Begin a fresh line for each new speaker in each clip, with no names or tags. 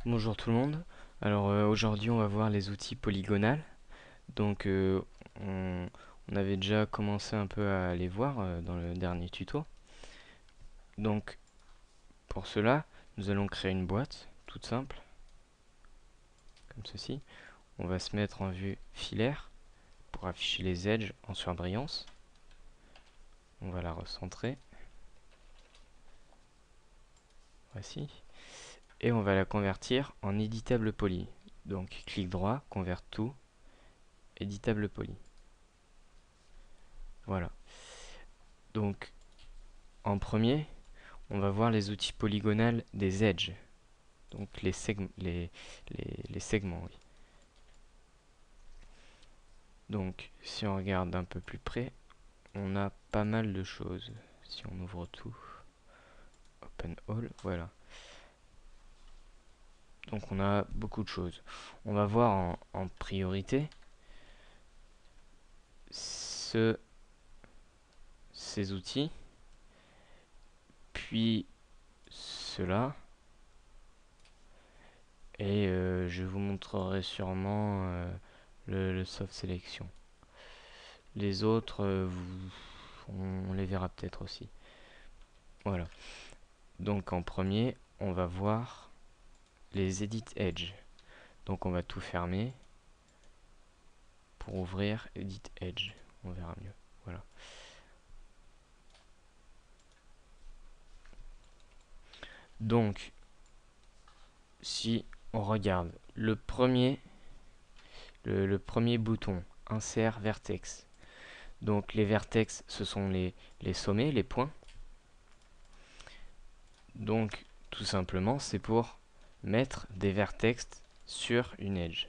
Bonjour tout le monde. Alors aujourd'hui on va voir les outils polygonales. Donc on, on avait déjà commencé un peu à les voir dans le dernier tuto. Donc pour cela, nous allons créer une boîte toute simple, comme ceci. On va se mettre en vue filaire pour afficher les edges en surbrillance. On va la recentrer. Voici. Et on va la convertir en éditable poly. Donc clic droit, convert tout, éditable poly. Voilà. Donc en premier, on va voir les outils polygonales des edges, donc les segments. Oui. Donc, si on regarde d'un peu plus près, on a pas mal de choses. Si on ouvre tout, Open All, voilà. Donc, on a beaucoup de choses. On va voir en priorité ces outils, puis cela, et je vous montrerai sûrement le soft sélection. Les autres, on les verra peut-être aussi. Voilà. Donc en premier, on va voir les Edit Edge. Donc on va tout fermer pour ouvrir Edit Edge. On verra mieux. Voilà. Donc, si on regarde le premier bouton, Insert Vertex. Donc les vertex, ce sont les sommets, les points. Donc tout simplement, c'est pour mettre des vertex sur une edge.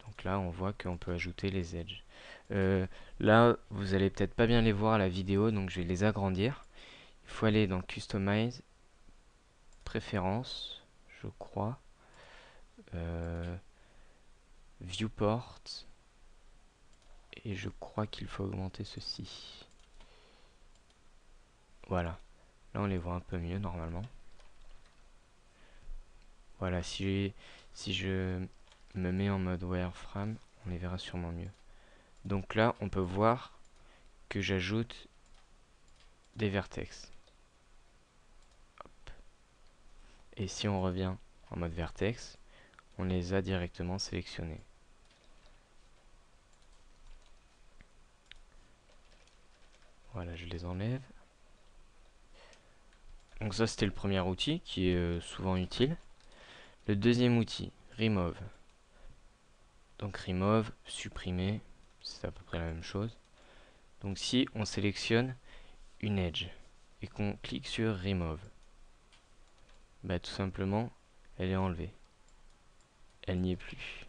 Donc là, on voit qu'on peut ajouter les edges. Là, vous allez peut-être pas bien les voir à la vidéo, donc je vais les agrandir. Il faut aller dans Customize, Préférences, je crois, euh, Viewport, et je crois qu'il faut augmenter ceci. Voilà, là on les voit un peu mieux normalement. Voilà, si je me mets en mode wireframe, on les verra sûrement mieux. Donc là, on peut voir que j'ajoute des vertex. Et si on revient en mode vertex, on les a directement sélectionnés. Voilà, je les enlève. Donc ça, c'était le premier outil qui est souvent utile. Le deuxième outil, Remove. Donc Remove, supprimer, c'est à peu près la même chose. Donc si on sélectionne une edge et qu'on clique sur Remove, bah tout simplement, elle est enlevée. Elle n'y est plus.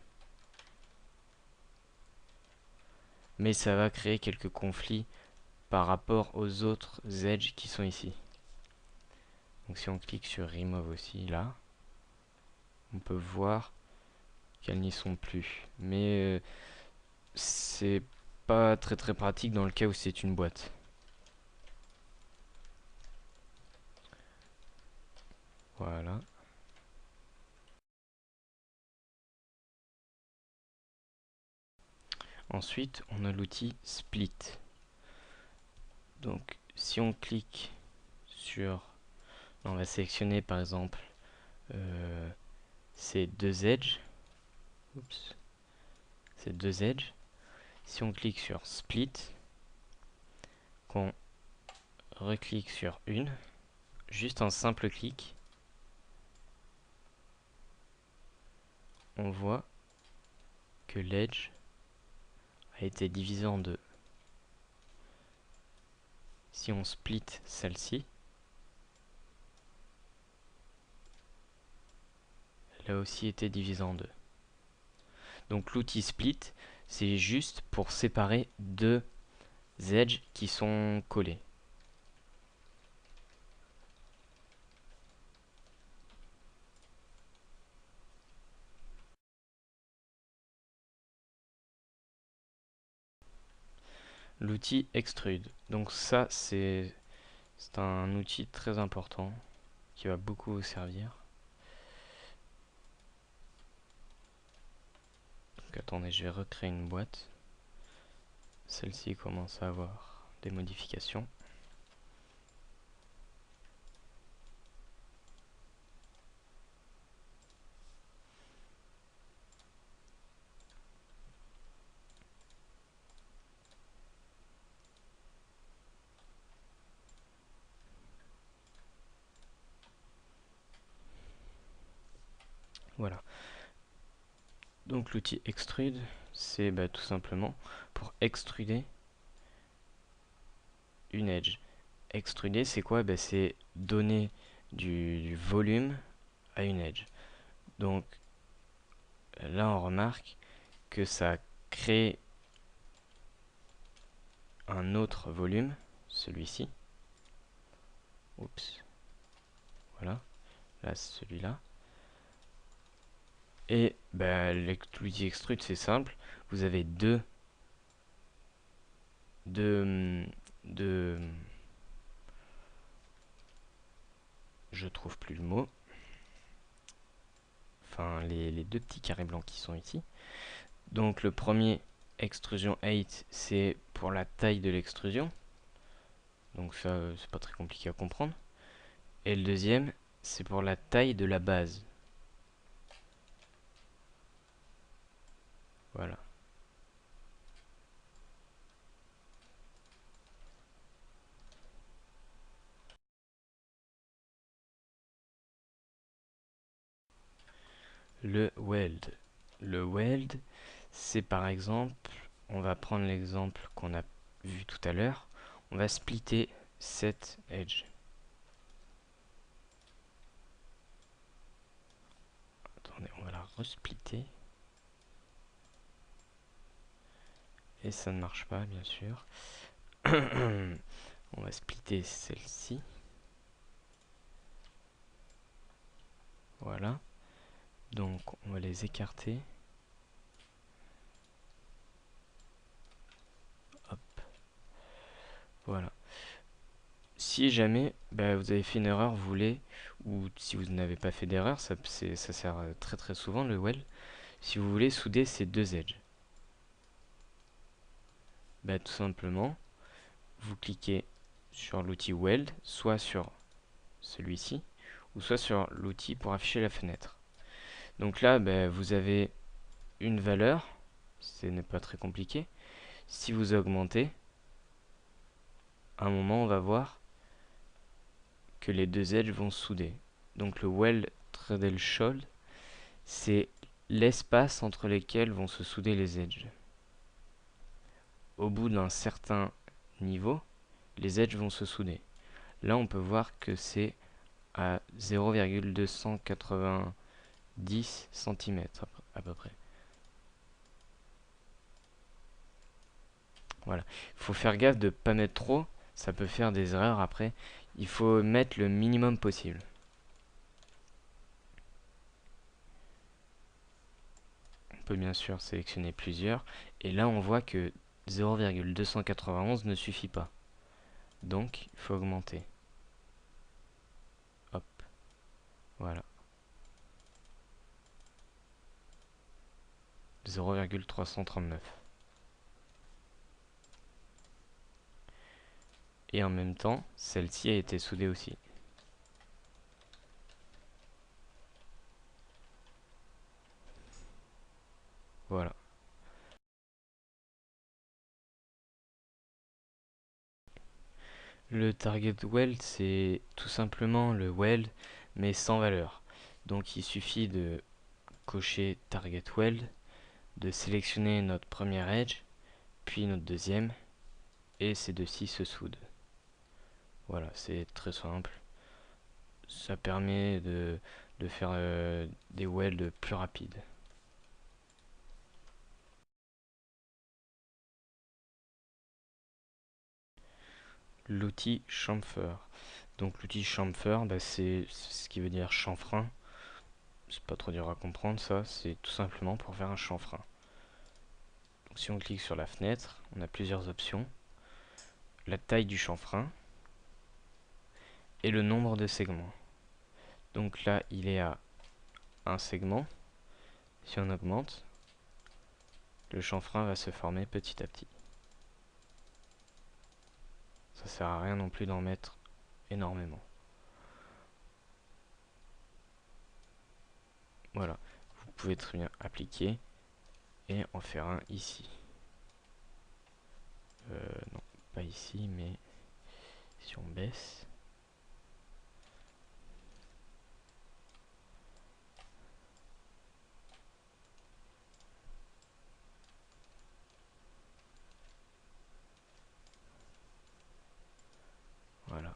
Mais ça va créer quelques conflits par rapport aux autres edges qui sont ici. Donc si on clique sur Remove aussi, là, on peut voir qu'elles n'y sont plus. Mais c'est pas très pratique dans le cas où c'est une boîte. Voilà. Ensuite, on a l'outil Split. Donc, si on clique sur... On va sélectionner par exemple ces deux edges. Oups. Ces deux edges. Si on clique sur Split, qu'on reclique sur une, juste un simple clic, on voit que l'edge a été divisé en deux. Si on split celle-ci, elle a aussi été divisée en deux. Donc l'outil split, c'est juste pour séparer deux edges qui sont collés. L'outil extrude. Donc ça, c'est un outil très important qui va beaucoup vous servir. Donc attendez, je vais recréer une boîte. Celle-ci commence à avoir des modifications. Voilà. Donc l'outil extrude, c'est tout simplement pour extruder une edge. Extruder, c'est quoi? C'est donner du volume à une edge. Donc là, on remarque que ça crée un autre volume, celui-ci. Oups. Voilà. Là, c'est celui-là. Et l'outil extrude, c'est simple. Vous avez deux, je trouve plus le mot. Enfin, les deux petits carrés blancs qui sont ici. Donc le premier, extrusion 8, c'est pour la taille de l'extrusion. Donc ça, c'est pas très compliqué à comprendre. Et le deuxième, c'est pour la taille de la base. Voilà. Le weld. Le weld, c'est par exemple, on va prendre l'exemple qu'on a vu tout à l'heure. On va splitter cette edge. Attendez, on va la resplitter. Et ça ne marche pas, bien sûr. On va splitter celle-ci. Voilà. Donc, on va les écarter. Hop. Voilà. Si jamais vous avez fait une erreur, vous voulez, ou si vous n'avez pas fait d'erreur, ça sert très très souvent le weld. Si vous voulez souder ces deux edges, tout simplement, vous cliquez sur l'outil weld, soit sur celui-ci, ou soit sur l'outil pour afficher la fenêtre. Donc là, vous avez une valeur, ce n'est pas très compliqué. Si vous augmentez, à un moment, on va voir que les deux edges vont souder. Donc le weld threaded c'est l'espace entre lesquels vont se souder les edges. Au bout d'un certain niveau, les edges vont se souder. Là, on peut voir que c'est à 0,290 cm à peu près. Voilà. Il faut faire gaffe de ne pas mettre trop, ça peut faire des erreurs après. Il faut mettre le minimum possible. On peut bien sûr sélectionner plusieurs. Et là, on voit que 0,291 ne suffit pas. Donc, il faut augmenter. Hop. Voilà. 0,339. Et en même temps, celle-ci a été soudée aussi. Voilà. Le target weld, c'est tout simplement le weld, mais sans valeur. Donc il suffit de cocher target weld, de sélectionner notre première edge, puis notre deuxième, et ces deux-ci se soudent. Voilà, c'est très simple. Ça permet de faire des welds plus rapides. L'outil chamfer. Donc l'outil chamfer, c'est ce qui veut dire chanfrein. C'est pas trop dur à comprendre ça, c'est tout simplement pour faire un chanfrein. Donc si on clique sur la fenêtre, on a plusieurs options. La taille du chanfrein et le nombre de segments. Donc là, il est à un segment. Si on augmente, le chanfrein va se former petit à petit. Ça sert à rien non plus d'en mettre énormément. Voilà, vous pouvez très bien appliquer et en faire un ici. Non, pas ici, mais si on baisse. Voilà.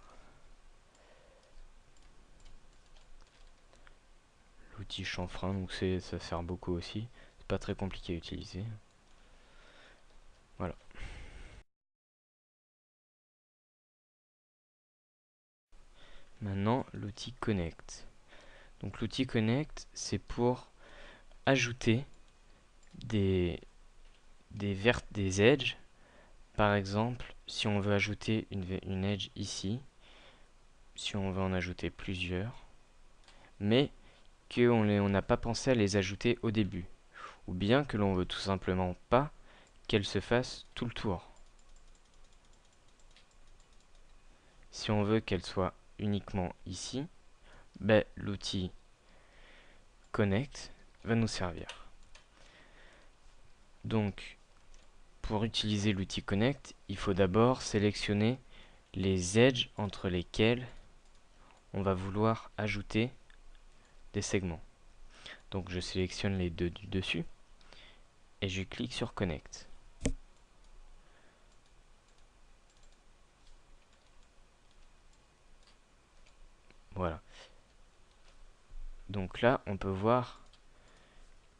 L'outil chanfrein, donc ça sert beaucoup aussi. C'est pas très compliqué à utiliser. Voilà. Maintenant, l'outil connect. Donc l'outil connect, c'est pour ajouter des edges. Par exemple, si on veut ajouter une edge ici, si on veut en ajouter plusieurs, mais qu'on n'a pas pensé à les ajouter au début, ou bien que l'on veut tout simplement pas qu'elles se fassent tout le tour. Si on veut qu'elles soient uniquement ici, ben, l'outil connect va nous servir. Donc, pour utiliser l'outil connect, il faut d'abord sélectionner les edges entre lesquels on va vouloir ajouter des segments. Donc je sélectionne les deux du dessus et je clique sur Connect. Voilà. Donc là, on peut voir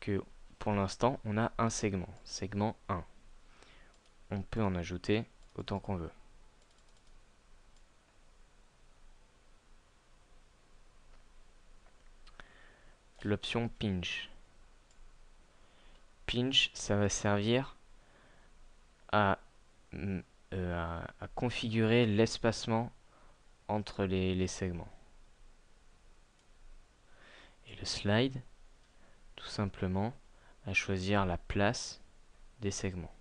que pour l'instant, on a un segment 1. On peut en ajouter autant qu'on veut. L'option Pinch. Pinch, ça va servir à, à configurer l'espacement entre les segments. Et le slide, tout simplement, à choisir la place des segments.